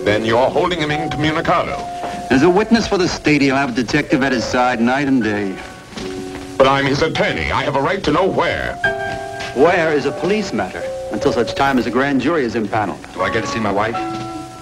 Then you're holding him incommunicado. As a witness for the state, he'll have a detective at his side night and day. But I'm his attorney. I have a right to know where. Where is a police matter, until such time as a grand jury is impaneled. Do I get to see my wife?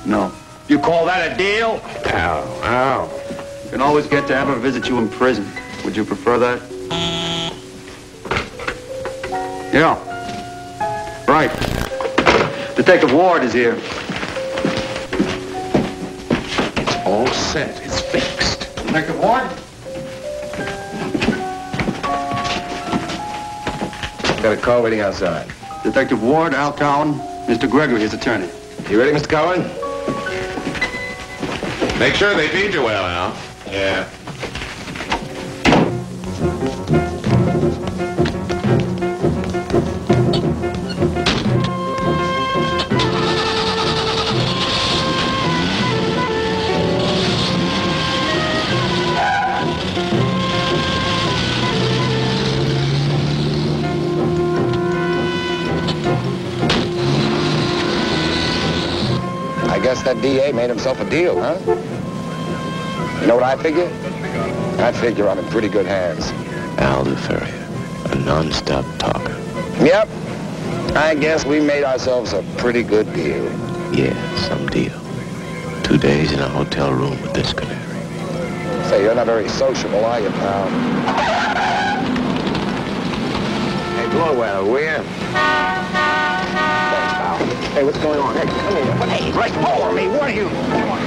No. You call that a deal? Ow. You can always get to have her visit you in prison. Would you prefer that? Yeah. Right. Detective Ward is here. It's all set. It's fixed. Detective Ward? Got a call waiting outside. Detective Ward, Al Cowan, Mr. Gregory, his attorney. You ready, Mr. Cowan? Make sure they feed you well, Al. Yeah. I guess that DA made himself a deal, huh? You know what I figure? I figure I'm in pretty good hands. Al the Furrier, a non-stop talker. Yep. I guess we made ourselves a pretty good deal. Yeah, some deal. 2 days in a hotel room with this canary. Say, you're not very sociable, are you, pal? Hey, Blowell, will you? Thanks, pal. Hey, what's going on? Hey, come here. Hey, right over me. What are you? Come on.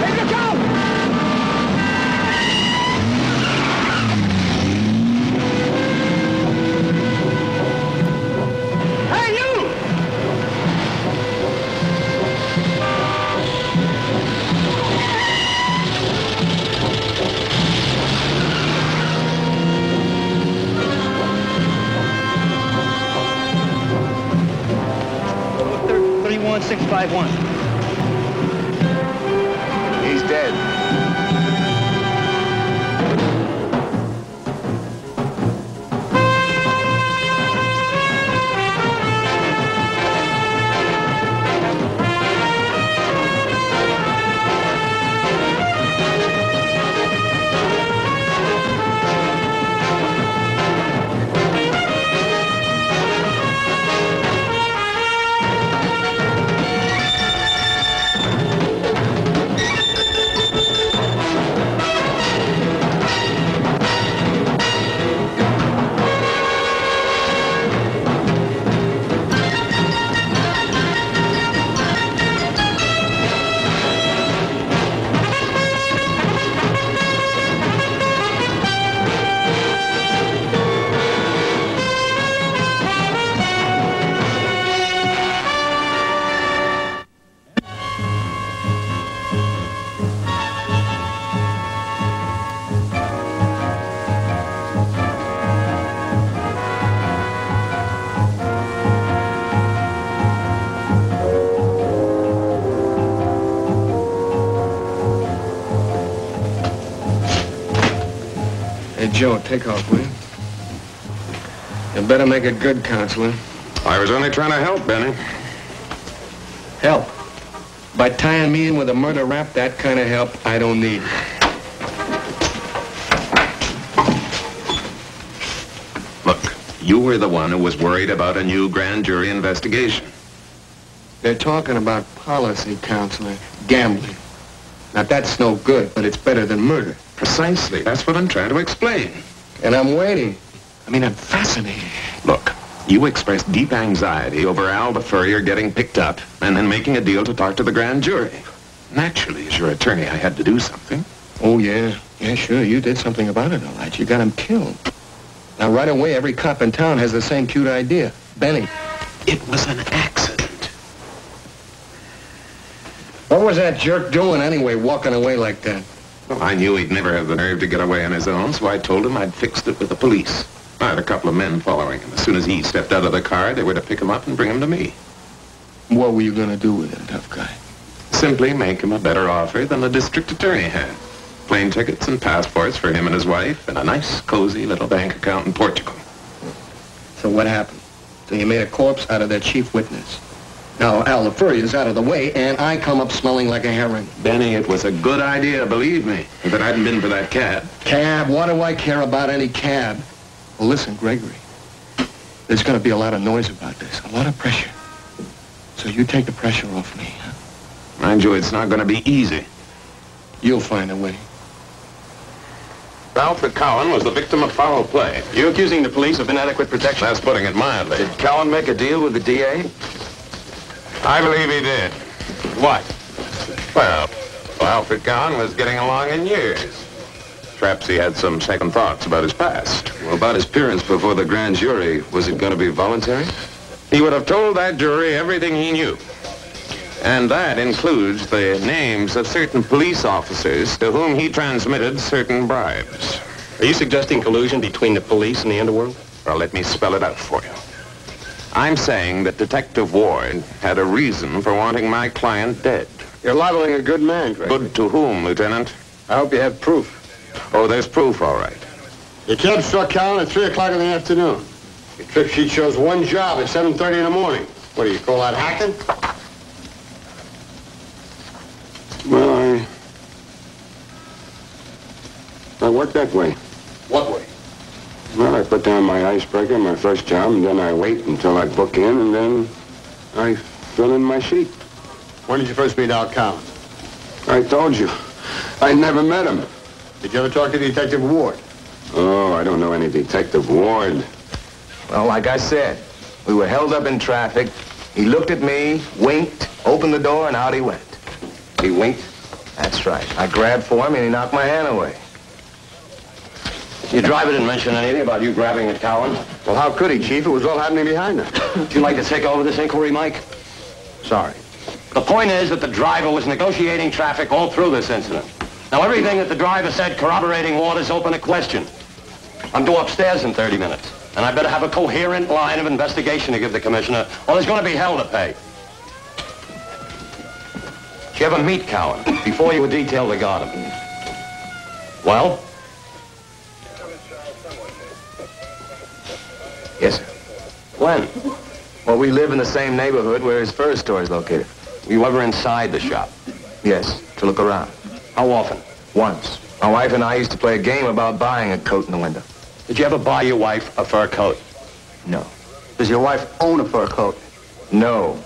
Hey, look out! Hey, you! Look, 31651. He's dead. Hey, Joe, take off, will you? You better make it good, Counselor. I was only trying to help, Benny. Help? By tying me in with a murder rap, that kind of help I don't need. Look, you were the one who was worried about a new grand jury investigation. They're talking about policy, Counselor. Gambling. Now, that's no good, but it's better than murder. Precisely. That's what I'm trying to explain. And I'm waiting. I mean, I'm fascinated. Look, you expressed deep anxiety over Al the Furrier getting picked up and then making a deal to talk to the grand jury. Naturally, as your attorney, I had to do something. Oh, yeah. Yeah, sure. You did something about it, all right. You got him killed. Now, right away, every cop in town has the same cute idea. Benny. It was an accident. What was that jerk doing anyway, walking away like that? Well, I knew he'd never have the nerve to get away on his own, so I told him I'd fixed it with the police. I had a couple of men following him. As soon as he stepped out of the car, they were to pick him up and bring him to me. What were you going to do with him, tough guy? Simply make him a better offer than the district attorney had. Plane tickets and passports for him and his wife, and a nice, cozy little bank account in Portugal. So what happened? So you made a corpse out of their chief witness. Now, Al, the furrier's out of the way, and I come up smelling like a herring. Benny, it was a good idea, believe me. If it hadn't been for that cab. Cab? What do I care about any cab? Well, listen, Gregory. There's going to be a lot of noise about this, a lot of pressure. So you take the pressure off me, huh? Mind you, it's not going to be easy. You'll find a way. Alfred Cowan was the victim of foul play. You're accusing the police of inadequate protection. That's putting it mildly. Did Cowan make a deal with the DA? I believe he did. What? Well, Alfred Cowan was getting along in years. Perhaps he had some second thoughts about his past. Well, about his appearance before the grand jury, was it going to be voluntary? He would have told that jury everything he knew. And that includes the names of certain police officers to whom he transmitted certain bribes. Are you suggesting collusion between the police and the underworld? Well, let me spell it out for you. I'm saying that Detective Ward had a reason for wanting my client dead. You're libeling a good man, Greg. Good to whom, Lieutenant? I hope you have proof. Oh, there's proof, all right. The cab struck Cowan at 3 o'clock in the afternoon. Your trip sheet shows one job at 7:30 in the morning. What do you call that, hacking? Well, I work that way. What way? Well, I put down my icebreaker, my first job, and then I wait until I book in, and then I fill in my sheet. When did you first meet Al Cowan? I told you. I never met him. Did you ever talk to Detective Ward? Oh, I don't know any Detective Ward. Well, like I said, we were held up in traffic. He looked at me, winked, opened the door, and out he went. He winked? That's right. I grabbed for him, and he knocked my hand away. Your driver didn't mention anything about you grabbing at Cowan? Well, how could he, Chief? It was all happening behind us. Would you like to take over this inquiry, Mike? Sorry. The point is that the driver was negotiating traffic all through this incident. Now, everything that the driver said corroborating Ward is open to question. I'm due upstairs in 30 minutes, and I better have a coherent line of investigation to give the commissioner, or there's going to be hell to pay. Did you ever meet Cowan before you were detailed to guard him? Well? Yes, sir. When? Well, we live in the same neighborhood where his fur store is located. Were you ever inside the shop? Yes, to look around. How often? Once. My wife and I used to play a game about buying a coat in the window. Did you ever buy your wife a fur coat? No. Does your wife own a fur coat? No.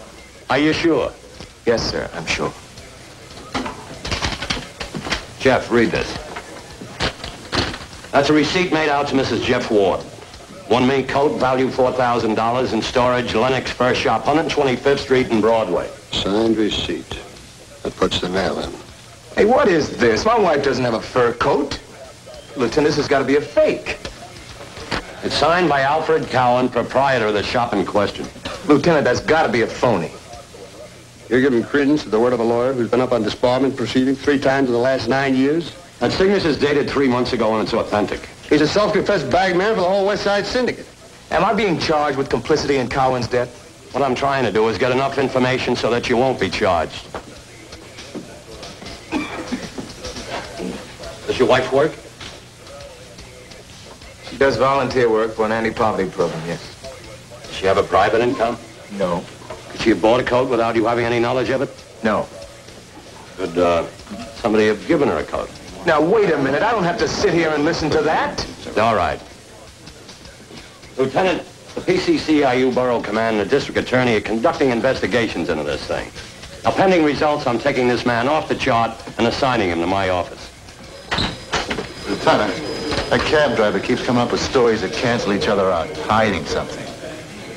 Are you sure? Yes, sir, I'm sure. Jeff, read this. That's a receipt made out to Mrs. Jeff Ward. One mink coat, value $4,000, in storage, Lennox Fur Shop, 125th Street and Broadway. Signed receipt. That puts the nail in. Hey, what is this? My wife doesn't have a fur coat. Lieutenant, this has got to be a fake. It's signed by Alfred Cowan, proprietor of the shop in question. Lieutenant, that's got to be a phony. You're giving credence to the word of a lawyer who's been up on disbarment proceedings 3 times in the last 9 years? That signature's dated 3 months ago and it's authentic. He's a self-confessed bagman for the whole West Side Syndicate. Am I being charged with complicity in Cowan's death? What I'm trying to do is get enough information so that you won't be charged. Does your wife work? She does volunteer work for an anti-poverty program, yes. Does she have a private income? No. Could she have bought a coat without you having any knowledge of it? No. Could somebody have given her a coat? Now, wait a minute. I don't have to sit here and listen to that. All right. Lieutenant, the PCCIU Borough Command and the District Attorney are conducting investigations into this thing. Now, pending results, I'm taking this man off the chart and assigning him to my office. Lieutenant, that cab driver keeps coming up with stories that cancel each other out, hiding something.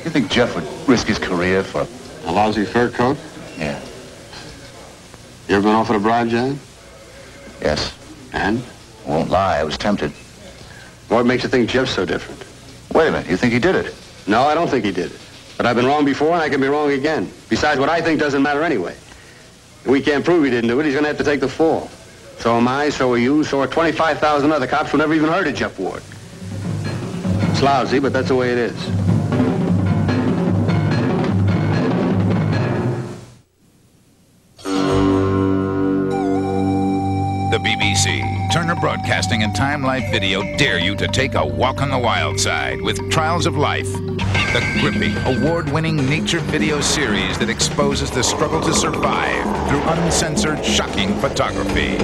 You think Jeff would risk his career for... A lousy fur coat? Yeah. You ever been offered a bribe, John? Yes. And? Won't lie, I was tempted. What makes you think Jeff's so different? Wait a minute, you think he did it? No, I don't think he did it. But I've been wrong before and I can be wrong again. Besides, what I think doesn't matter anyway. If we can't prove he didn't do it, he's going to have to take the fall. So am I, so are you, so are 25,000 other cops who never even heard of Jeff Ward. It's lousy, but that's the way it is. The BBC, Turner Broadcasting, and Time Life Video dare you to take a walk on the wild side with Trials of Life. The gripping, award-winning nature video series that exposes the struggle to survive through uncensored, shocking photography.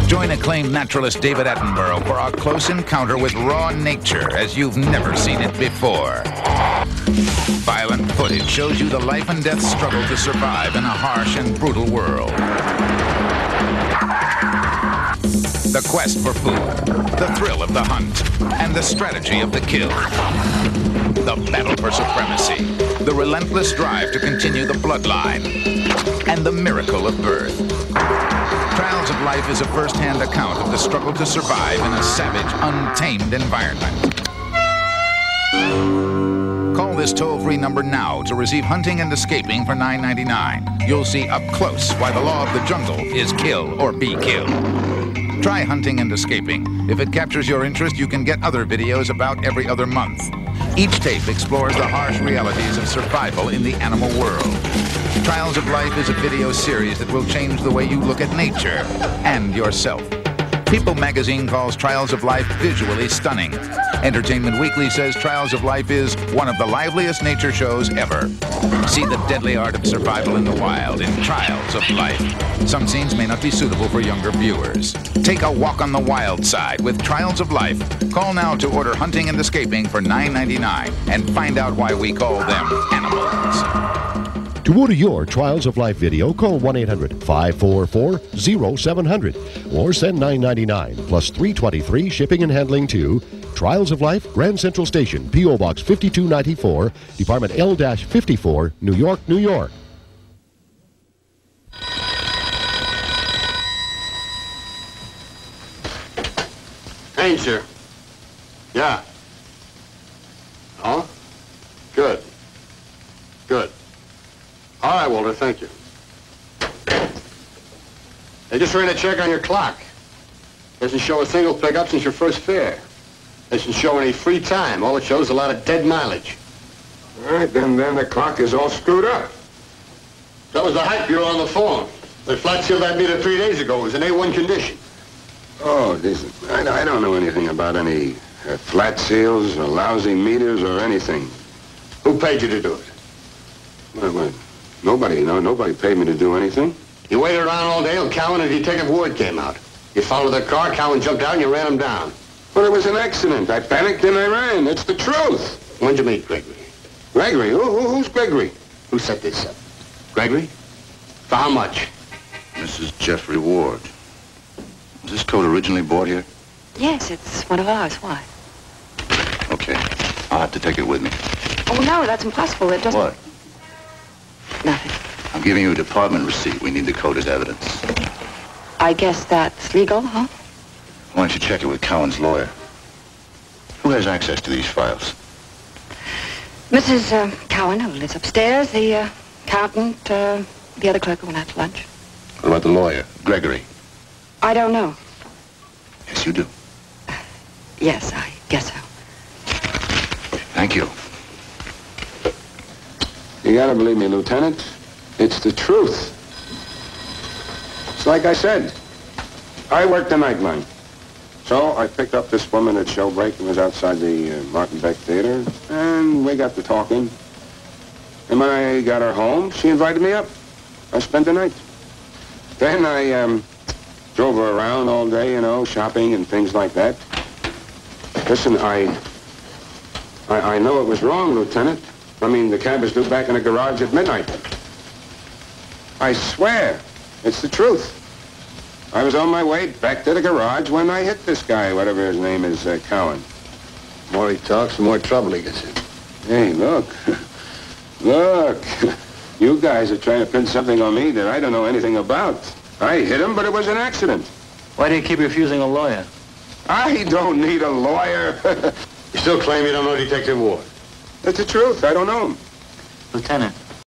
Join acclaimed naturalist David Attenborough for a close encounter with raw nature as you've never seen it before. Violent footage shows you the life and death struggle to survive in a harsh and brutal world. The quest for food, the thrill of the hunt, and the strategy of the kill. The battle for supremacy, the relentless drive to continue the bloodline, and the miracle of birth. Trials of Life is a first-hand account of the struggle to survive in a savage, untamed environment. Call this toll-free number now to receive Hunting and Escaping for $9.99. You'll see up close why the law of the jungle is kill or be killed. Try Hunting and Escaping. If it captures your interest, you can get other videos about every other month. Each tape explores the harsh realities of survival in the animal world. Trials of Life is a video series that will change the way you look at nature and yourself. People magazine calls Trials of Life visually stunning. Entertainment Weekly says Trials of Life is one of the liveliest nature shows ever. See the deadly art of survival in the wild in Trials of Life. Some scenes may not be suitable for younger viewers. Take a walk on the wild side with Trials of Life. Call now to order Hunting and Escaping for $9.99 and find out why we call them animals. To order your Trials of Life video, call 1-800-544-0700 or send $9.99 plus $3.23 shipping and handling to Trials of Life, Grand Central Station, P.O. Box 5294, Department L-54, New York, New York. Haynes here. Yeah. Oh? Good. Good. All right, Walter, thank you. They just ran a check on your clock. Doesn't show a single pickup since your first fare. Doesn't show any free time. All it shows is a lot of dead mileage. All right, then the clock is all screwed up. That was the hype bureau on the phone. The flat seal that meter 3 days ago was in A1 condition. Oh, listen, I don't know anything about any flat seals or lousy meters or anything. Who paid you to do it? Well, nobody paid me to do anything. You waited around all day till Cowan and Detective Ward came out. You followed their car, Cowan jumped out, and you ran him down. Well, it was an accident. I panicked and I ran. That's the truth. When'd you meet Gregory? Gregory? Who's Gregory? Who set this up? Gregory? For how much? This is Jeffrey Ward. Was this coat originally bought here? Yes, it's one of ours. Why? Okay. I'll have to take it with me. Oh, no, that's impossible. It doesn't... What? Nothing. I'm giving you a department receipt. We need the coat as evidence. I guess that's legal, huh? Why don't you check it with Cowan's lawyer? Who has access to these files? Mrs. Cowan, who lives upstairs, the accountant, the other clerk who went out to lunch. What about the lawyer, Gregory? I don't know. Yes, you do. Yes, I guess so. Thank you. You gotta believe me, Lieutenant. It's the truth. It's like I said. I worked the night line. So I picked up this woman at show break and was outside the Martin Beck Theater, and we got to talking. And when I got her home, she invited me up. I spent the night. Then I drove her around all day, you know, shopping and things like that. Listen, I know it was wrong, Lieutenant. I mean, the cab was due back in the garage at midnight. I swear, it's the truth. I was on my way back to the garage when I hit this guy, whatever his name is, Cowan. The more he talks, the more trouble he gets in. Hey, look. Look. You guys are trying to pin something on me that I don't know anything about. I hit him, but it was an accident. Why do you keep refusing a lawyer? I don't need a lawyer. You still claim you don't know Detective Ward? That's the truth. I don't know him. Lieutenant,